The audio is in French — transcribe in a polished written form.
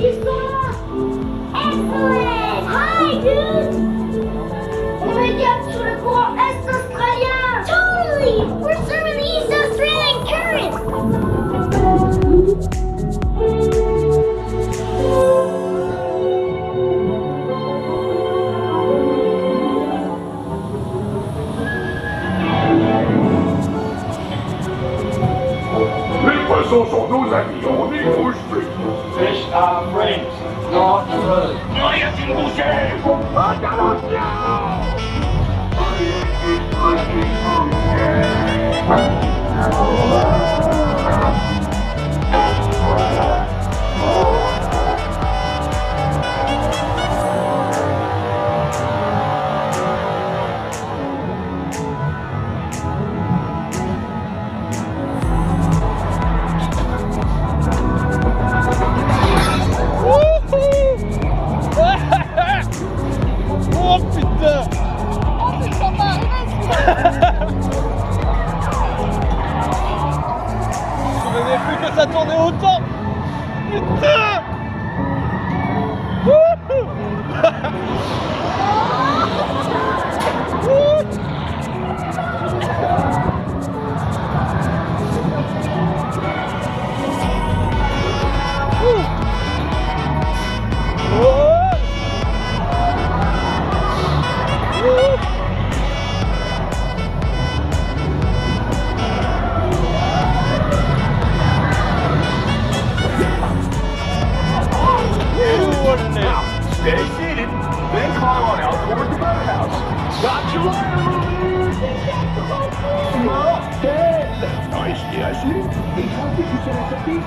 Ils sont là! Excellent! Hi, dude! On regarde sur le courant Est australien! Totally! We're serving the East Australian current! Les poissons sont nos amis, on n'y bouge plus. Fish are friends, not foes. Rien qu'une bouchée! Oh putain! Oh, c'est sympa! Je ne savais plus que ça tournait autant! Putain! Wouhou! Stay seated, then climb on out toward the boathouse. Got you Nice, yes. Et quand tu fais la sortie,